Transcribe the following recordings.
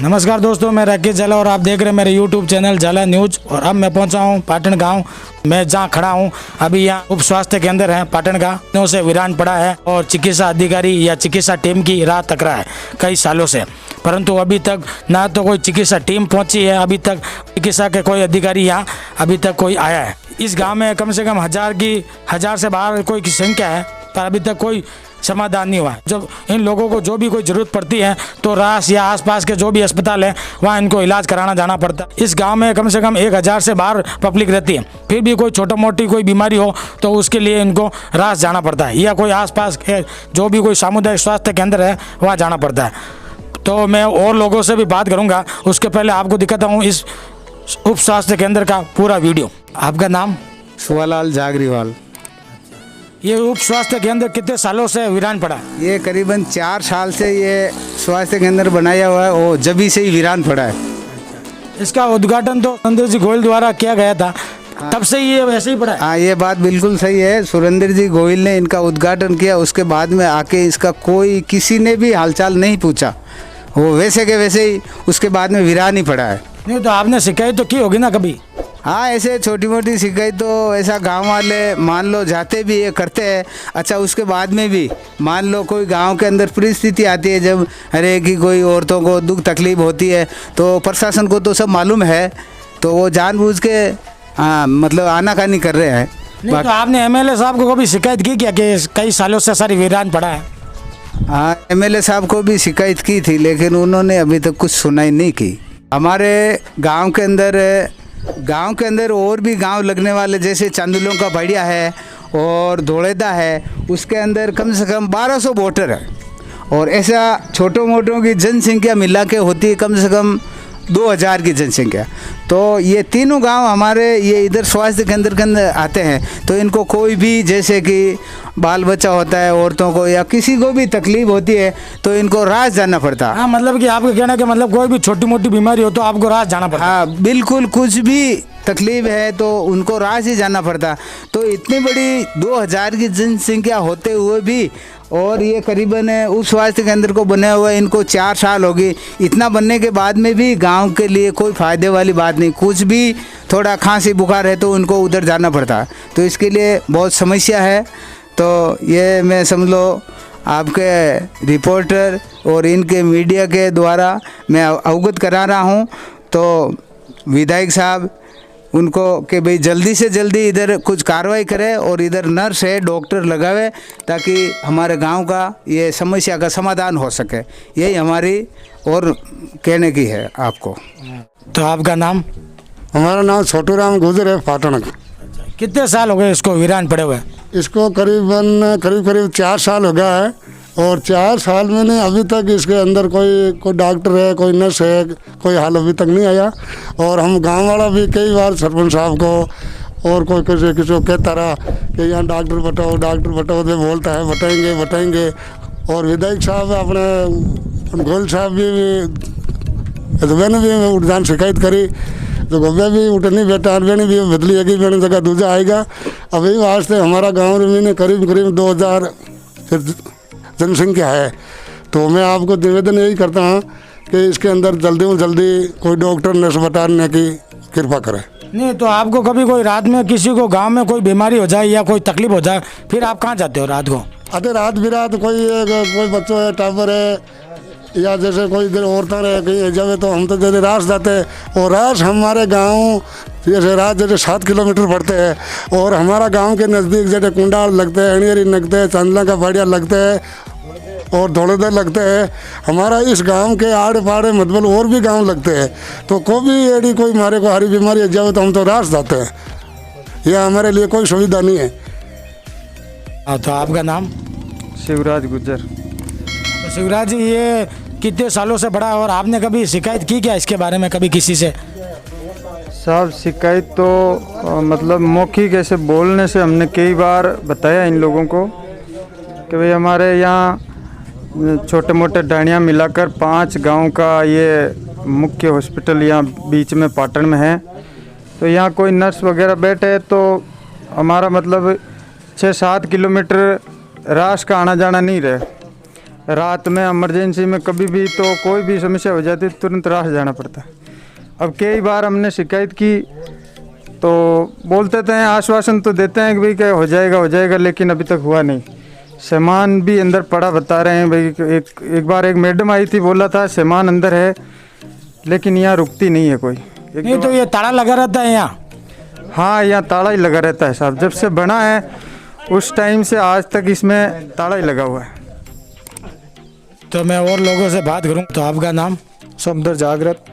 नमस्कार दोस्तों, मैं राकेश झाला और आप देख रहे हैं मेरे YouTube चैनल झाला न्यूज। और अब मैं पहुंचा हूं पाटन गांव में, जहां खड़ा हूं अभी यहाँ उप स्वास्थ्य केंद्र है पाटन का। दिनों से वीरान पड़ा है और चिकित्सा अधिकारी या चिकित्सा टीम की राह तक रहा है कई सालों से, परंतु अभी तक ना तो कोई चिकित्सा टीम पहुंची है, अभी तक चिकित्सा के कोई अधिकारी यहाँ अभी तक कोई आया है। इस गाँव में कम से कम हजार से बाहर कोई की संख्या है, पर अभी तक कोई समाधान नहीं हुआ। जब इन लोगों को जो भी कोई ज़रूरत पड़ती है तो रास या आसपास के जो भी अस्पताल है वहाँ इनको इलाज कराना जाना पड़ता है। इस गांव में कम से कम 1000 से बाहर पब्लिक रहती है, फिर भी कोई छोटा मोटी कोई बीमारी हो तो उसके लिए इनको रास जाना पड़ता है या कोई आसपास के जो भी कोई सामुदायिक स्वास्थ्य केंद्र है वहाँ जाना पड़ता है। तो मैं और लोगों से भी बात करूँगा, उसके पहले आपको दिखाता हूँ इस उप स्वास्थ्य केंद्र का पूरा वीडियो। आपका नाम? सुवालाल जागरीवाल। ये उप स्वास्थ्य केंद्र कितने सालों से वीरान पड़ा? ये करीबन 4 साल से ये स्वास्थ्य केंद्र बनाया हुआ है और जभी से ही वीरान पड़ा है। इसका उद्घाटन तो सुरेंद्र जी गोयल द्वारा किया गया था, तब से ये वैसे ही पड़ा है। हाँ, ये बात बिल्कुल सही है। सुरेंद्र जी गोयल ने इनका उद्घाटन किया, उसके बाद में आके इसका कोई किसी ने भी हालचाल नहीं पूछा, वो वैसे के वैसे ही उसके बाद में वीरान ही पड़ा है। नहीं तो आपने शिकायत तो की होगी ना कभी? हाँ, ऐसे छोटी मोटी शिकायत तो ऐसा गांव वाले मान लो जाते भी ये करते हैं। अच्छा, उसके बाद में भी मान लो कोई गांव के अंदर परिस्थिति आती है जब हरे की कोई औरतों को दुख तकलीफ होती है तो प्रशासन को तो सब मालूम है, तो वो जानबूझ के मतलब आनाकानी कर रहे हैं। नहीं तो आपने एमएलए साहब को कभी शिकायत की क्या कि कई सालों से सारी वीरान पड़ा है? हाँ, एमएलए साहब को भी शिकायत की थी, लेकिन उन्होंने अभी तक कुछ सुनाई नहीं की। हमारे गाँव के अंदर और भी गांव लगने वाले जैसे चांदुलों का बढ़िया है और धोड़ेदा है, उसके अंदर कम से कम 1200 वोटर है और ऐसा छोटों मोटों की जनसंख्या मिला के होती है कम से कम 2000 की जनसंख्या। तो ये तीनों गांव हमारे ये इधर स्वास्थ्य केंद्र के अंदर आते हैं, तो इनको कोई भी जैसे कि बाल बच्चा होता है औरतों को या किसी को भी तकलीफ होती है तो इनको रास जाना पड़ता। हाँ, मतलब कि आपका कहना कि मतलब कोई भी छोटी मोटी बीमारी हो तो आपको रास जाना पड़ता? हाँ बिल्कुल, कुछ भी तकलीफ है तो उनको रास ही जाना पड़ता। तो इतनी बड़ी 2000 की जनसंख्या होते हुए भी, और ये करीबन उप स्वास्थ्य केंद्र को बने हुए इनको 4 साल हो गए, इतना बनने के बाद में भी गांव के लिए कोई फ़ायदे वाली बात नहीं। कुछ भी थोड़ा खांसी बुखार है तो उनको उधर जाना पड़ता, तो इसके लिए बहुत समस्या है। तो ये मैं समझ लो आपके रिपोर्टर और इनके मीडिया के द्वारा मैं अवगत करा रहा हूँ। तो विधायक साहब उनको कि भाई जल्दी से जल्दी इधर कुछ कार्रवाई करे और इधर नर्स है डॉक्टर लगावे ताकि हमारे गांव का ये समस्या का समाधान हो सके। यही हमारी और कहने की है आपको। तो आपका नाम? हमारा नाम छोटू राम गुजर है, पाटन का। कितने साल हो गए इसको वीरान पड़े हुए? इसको करीब 4 साल हो गया है और 4 साल में ने अभी तक इसके अंदर कोई डॉक्टर है, कोई नर्स है, कोई हाल अभी तक नहीं आया। और हम गांव वाला भी कई बार सरपंच साहब को और कोई किसी को कहता रहा कि यहाँ डॉक्टर बताओ तो बोलता है बताएंगे। और विधायक साहब अपने गोयल साहब भी तो मैंने भी उठान शिकायत करी तो गोबे भी उठनी बेटा मैंने भी बदली है कि मैंने जगह दूजा आएगा। अभी वास्ते हमारा गाँव में करीब 2000 जनसंख्या है। तो मैं आपको निवेदन यही करता हूँ कि इसके अंदर जल्दी में जल्दी कोई डॉक्टर नर्स बताने की कृपा करें। नहीं तो आपको कभी कोई रात में किसी को गांव में कोई बीमारी हो जाए या कोई तकलीफ हो जाए, फिर आप कहाँ जाते हो रात को? आधे रात बिरात कोई बच्चों है, टावर है या जैसे कोई इधर औरतें रहे कहीं जावे तो हम तो जैसे रास जाते हैं। और रास हमारे गाँव जैसे रात जैसे 7 किलोमीटर पड़ते हैं और हमारा गांव के नज़दीक जैसे कुंडाल लगते हैं, अणियरी लगते हैं, चांदला का बाड़िया लगते हैं और धोड़ेदर लगते हैं। हमारा इस गांव के आड़े पाड़े मतलब और भी गांव लगते हैं। तो कोई हमारे को हरी बीमारी जाए तो हम तो रास जाते हैं, यह हमारे लिए कोई सुविधा नहीं है। तो आपका नाम? शिवराज गुज्जर। तो शिवराज जी, ये कितने सालों से बड़ा और आपने कभी शिकायत की क्या इसके बारे में कभी किसी से? साहब शिकायत तो मतलब मौखिक ऐसे बोलने से हमने कई बार बताया इन लोगों को कि भाई हमारे यहाँ छोटे मोटे डाणियाँ मिलाकर 5 गांव का ये मुख्य हॉस्पिटल यहाँ बीच में पाटन में है। तो यहाँ कोई नर्स वगैरह बैठे तो हमारा मतलब 6-7 किलोमीटर रास का आना जाना नहीं रहे। रात में इमरजेंसी में कभी भी तो कोई भी समस्या हो जाती है तुरंत राह जाना पड़ता है। अब कई बार हमने शिकायत की तो बोलते थे, आश्वासन तो देते हैं कि भाई क्या हो जाएगा, लेकिन अभी तक हुआ नहीं। सामान भी अंदर पड़ा बता रहे हैं भाई। एक बार एक मैडम आई थी, बोला था सामान अंदर है, लेकिन यहाँ रुकती नहीं है कोई। नहीं तो ये ताला लगा रहता है यहाँ? हाँ, यहाँ ताला ही लगा रहता है साहब। जब से बना है उस टाइम से आज तक इसमें ताला ही लगा हुआ है। तो मैं और लोगों से बात करूँ तो आपका नाम? समदर जागृत,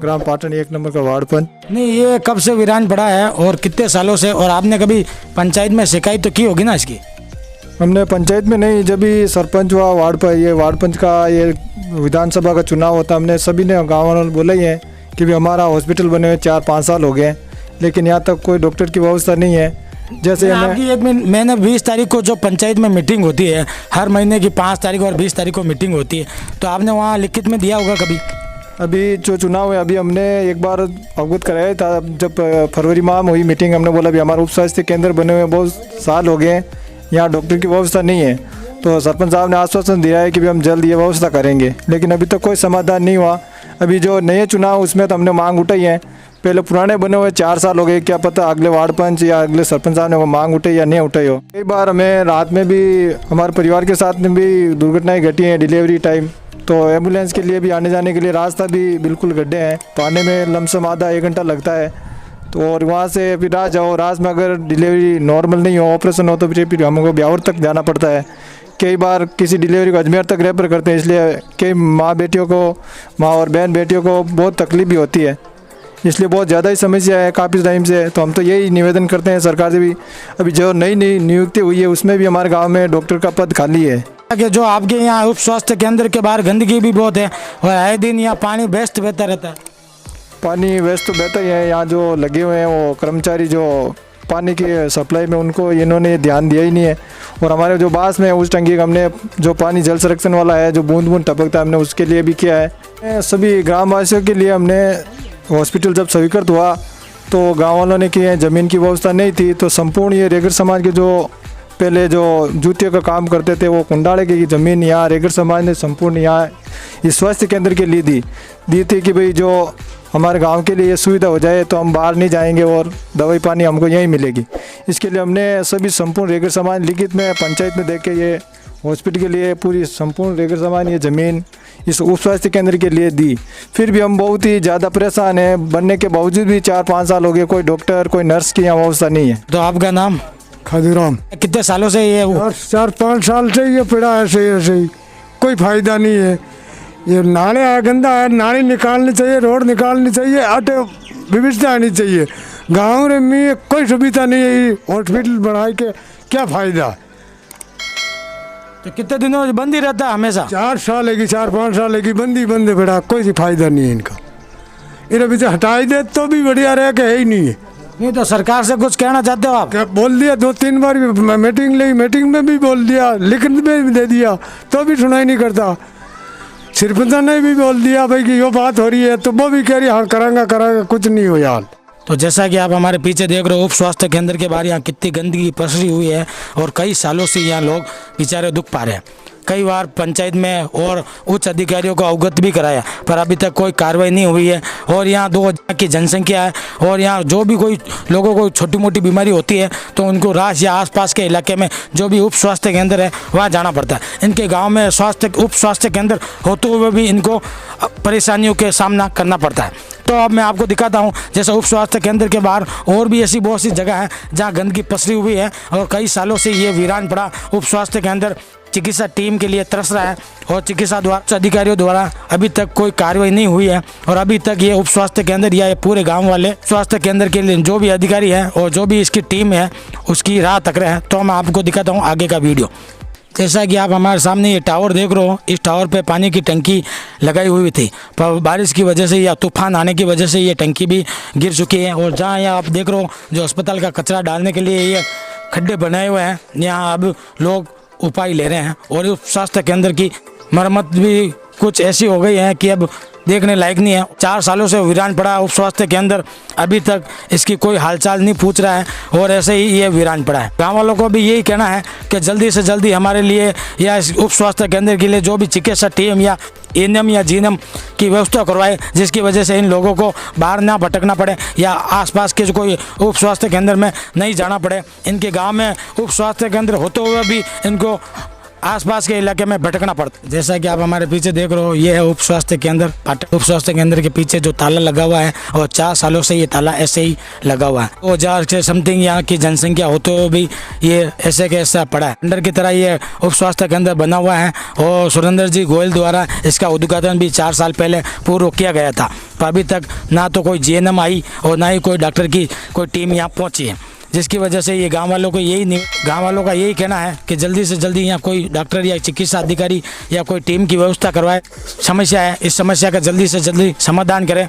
ग्राम पाटन 1 नंबर का वार्ड पंच। नहीं, ये कब से वीरान पड़ा है और कितने सालों से? और आपने कभी पंचायत में शिकायत तो की होगी ना इसकी? हमने पंचायत में नहीं, जब भी सरपंच हुआ वार्ड पर, ये वार्ड पंच का ये विधानसभा का चुनाव होता, हमने सभी ने गाँव वालों ने बोला ही है कि भी हमारा हॉस्पिटल बने हुए 4-5 साल हो गए, लेकिन यहाँ तक कोई डॉक्टर की व्यवस्था नहीं है। जैसे आपकी एक महीने 20 तारीख को जो पंचायत में मीटिंग होती है, हर महीने की 5 तारीख और 20 तारीख को मीटिंग होती है, तो आपने वहाँ लिखित में दिया होगा कभी? अभी जो चुनाव है, अभी हमने एक बार अवगत कराया था, जब फरवरी माह में हुई मीटिंग, हमने बोला भी हमारा उप स्वास्थ्य केंद्र बने हुए बहुत साल हो गए, यहाँ डॉक्टर की व्यवस्था नहीं है। तो सरपंच साहब ने आश्वासन दिया है कि भी हम जल्द ये व्यवस्था करेंगे, लेकिन अभी तक कोई समाधान नहीं हुआ। अभी जो नए चुनाव उसमें तो हमने मांग उठाई है, पहले पुराने बने हुए 4 साल हो गए, क्या पता अगले वार्ड पंच या अगले सरपंच साहब ने वो मांग उठाई या नहीं उठाई हो। कई बार हमें रात में भी हमारे परिवार के साथ में भी दुर्घटनाएं घटी हैं डिलीवरी टाइम, तो एम्बुलेंस के लिए भी आने जाने के लिए रास्ता भी बिल्कुल गड्ढे हैं, तो आने में लमसम आधा 1 घंटा लगता है। तो और वहाँ से फिर रात जाओ, रात में अगर डिलीवरी नॉर्मल नहीं हो, ऑपरेशन हो, तो फिर हमको ब्यावर तक जाना पड़ता है। कई बार किसी डिलीवरी को अजमेर तक रेफर करते हैं, इसलिए कई माँ और बहन बेटियों को बहुत तकलीफ भी होती है, इसलिए बहुत ज़्यादा ही समस्या है काफ़ी टाइम से। तो हम तो यही निवेदन करते हैं सरकार से भी, अभी जो नई नियुक्ति हुई है उसमें भी हमारे गांव में डॉक्टर का पद खाली है। कि जो आपके यहाँ उप स्वास्थ्य केंद्र के बाहर गंदगी भी बहुत है और आए दिन यहाँ पानी बेस्ट बहता रहता है। पानी वेस्ट तो बेहतर ही है, यहाँ जो लगे हुए हैं वो कर्मचारी जो पानी की सप्लाई में, उनको इन्होंने ध्यान दिया ही नहीं है। और हमारे जो बास में उस टंकी हमने जो पानी जल संरक्षण वाला है जो बूंद बूंद टपकता है, हमने उसके लिए भी किया है। सभी ग्रामवासियों के लिए हमने हॉस्पिटल जब स्वीकृत हुआ तो गाँव वालों ने किए, ज़मीन की व्यवस्था नहीं थी, तो संपूर्ण ये रेगर समाज के जो पहले जो जूतियों का काम करते थे वो कुंडाले की ज़मीन यहाँ रेगर समाज ने संपूर्ण यहाँ इस स्वास्थ्य केंद्र के लिए दी थी कि भाई जो हमारे गांव के लिए ये सुविधा हो जाए तो हम बाहर नहीं जाएंगे और दवाई पानी हमको यहीं मिलेगी। इसके लिए हमने सभी संपूर्ण रेगर समाज लिखित में पंचायत में देख के ये हॉस्पिटल के लिए पूरी संपूर्ण रेगर समाज ये ज़मीन इस उप स्वास्थ्य केंद्र के लिए दी। फिर भी हम बहुत ही ज़्यादा परेशान हैं, बनने के बावजूद भी 4-5 साल हो गए, कोई डॉक्टर कोई नर्स की यहाँ व्यवस्था नहीं है। तो आपका नाम? खदीराम। कितने सालों से ये 4-5 साल से ये पड़ा है, ऐसे ही कोई फायदा नहीं है। ये नाले है, गंदा है, नाली निकालनी चाहिए, रोड निकालनी चाहिए, अटे व्यवस्था आनी चाहिए। गाँव में कोई सुविधा नहीं है, हॉस्पिटल बढ़ाई के क्या फायदा। तो कितने दिनों बंद ही रहता है हमेशा? 4 साल है कि 4-5 साल है कि बंद पड़ा, कोई फायदा नहीं है इनका। इन्हें भी हटाई दे तो भी बढ़िया रह के है ही नहीं है। नहीं तो सरकार से कुछ कहना चाहते हो आप? क्या बोल दिया 2-3 बार मीटिंग ली, मीटिंग में भी बोल दिया, लिखित में भी दे दिया, तो भी सुनाई नहीं करता। सरपंच ने भी बोल दिया भाई कि ये बात हो रही है, तो वो भी कह रही हाँ करांगा, कुछ नहीं हो यार। तो जैसा कि आप हमारे पीछे देख रहे हो, उप स्वास्थ्य केंद्र के बाहर यहाँ कितनी गंदगी पसरी हुई है और कई सालों से यहाँ लोग बेचारे दुख पा रहे हैं। कई बार पंचायत में और उच्च अधिकारियों को अवगत भी कराया, पर अभी तक कोई कार्रवाई नहीं हुई है। और यहाँ 2000 की जनसंख्या है और यहाँ जो भी कोई लोगों को छोटी मोटी बीमारी होती है तो उनको राज या आसपास के इलाके में जो भी उप स्वास्थ्य केंद्र है वहाँ जाना पड़ता है। इनके गांव में उप स्वास्थ्य केंद्र होते हुए भी इनको परेशानियों के सामना करना पड़ता है। तो अब मैं आपको दिखाता हूँ, जैसे उप स्वास्थ्य केंद्र के बाहर और भी ऐसी बहुत सी जगह है जहाँ गंदगी पसरी हुई है और कई सालों से ये वीरान पड़ा उप स्वास्थ्य केंद्र चिकित्सा टीम के लिए तरस रहा है और चिकित्सा अधिकारियों द्वारा अभी तक कोई कार्रवाई नहीं हुई है। और अभी तक ये उप स्वास्थ्य केंद्र या ये पूरे गांव वाले स्वास्थ्य केंद्र के लिए जो भी अधिकारी हैं और जो भी इसकी टीम है उसकी राह तक रहे हैं। तो मैं आपको दिखाता हूँ आगे का वीडियो। जैसा कि आप हमारे सामने ये टावर देख रहे हो, इस टावर पे पानी की टंकी लगाई हुई थी, पर बारिश की वजह से या तूफान आने की वजह से ये टंकी भी गिर चुकी है। और जहाँ यहाँ आप देख रहे हो जो अस्पताल का कचरा डालने के लिए ये खड्डे बनाए हुए हैं, यहाँ अब लोग उपाय ले रहे हैं। और उप स्वास्थ्य केंद्र की मरम्मत भी कुछ ऐसी हो गई है कि अब देखने लायक नहीं है। 4 सालों से वीरान पड़ा उप स्वास्थ्य केंद्र, अभी तक इसकी कोई हालचाल नहीं पूछ रहा है और ऐसे ही ये वीरान पड़ा है। गाँव वालों को भी यही कहना है कि जल्दी से जल्दी हमारे लिए या इस उप स्वास्थ्य केंद्र के लिए जो भी चिकित्सा टीम या एएनएम या जीएनएम की व्यवस्था करवाए, जिसकी वजह से इन लोगों को बाहर ना भटकना पड़े या आसपास के जो कोई उप स्वास्थ्य केंद्र में नहीं जाना पड़े। इनके गांव में उप स्वास्थ्य केंद्र होते हुए भी इनको आसपास के इलाके में भटकना पड़ता। जैसा कि आप हमारे पीछे देख रहे हो, ये है उप स्वास्थ्य केंद्र। उप स्वास्थ्य केंद्र के पीछे जो ताला लगा हुआ है और 4 सालों से ये ताला ऐसे ही लगा हुआ है। 2000 से समथिंग यहाँ की जनसंख्या होते हुए भी ये ऐसे के ऐसा पड़ा है। अंडर की तरह ये उप स्वास्थ्य केंद्र बना हुआ है और सुरेंद्र जी गोयल द्वारा इसका उद्घाटन भी 4 साल पहले पूर्व किया गया था। पर अभी तक ना तो कोई जीएनएम आई और ना ही कोई डॉक्टर की कोई टीम यहाँ पहुँची है, जिसकी वजह से ये गांव वालों का यही कहना है कि जल्दी से जल्दी यहाँ कोई डॉक्टर या चिकित्सा अधिकारी या कोई टीम की व्यवस्था करवाए। समस्या है, इस समस्या का जल्दी से जल्दी समाधान करें।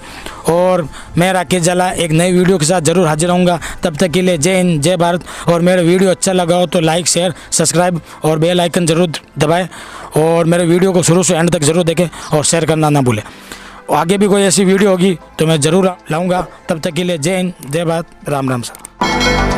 और मैं राकेश जाला एक नई वीडियो के साथ ज़रूर हाजिर रहूँगा। तब तक के लिए जय हिंद, जय भारत। और मेरा वीडियो अच्छा लगा हो तो लाइक, शेयर, सब्सक्राइब और बेल आइकन ज़रूर दबाएँ और मेरे वीडियो को शुरू से एंड तक ज़रूर देखें और शेयर करना ना भूलें। आगे भी कोई ऐसी वीडियो होगी तो मैं ज़रूर लाऊँगा। तब तक के लिए जय हिंद, जय भारत, राम राम सर।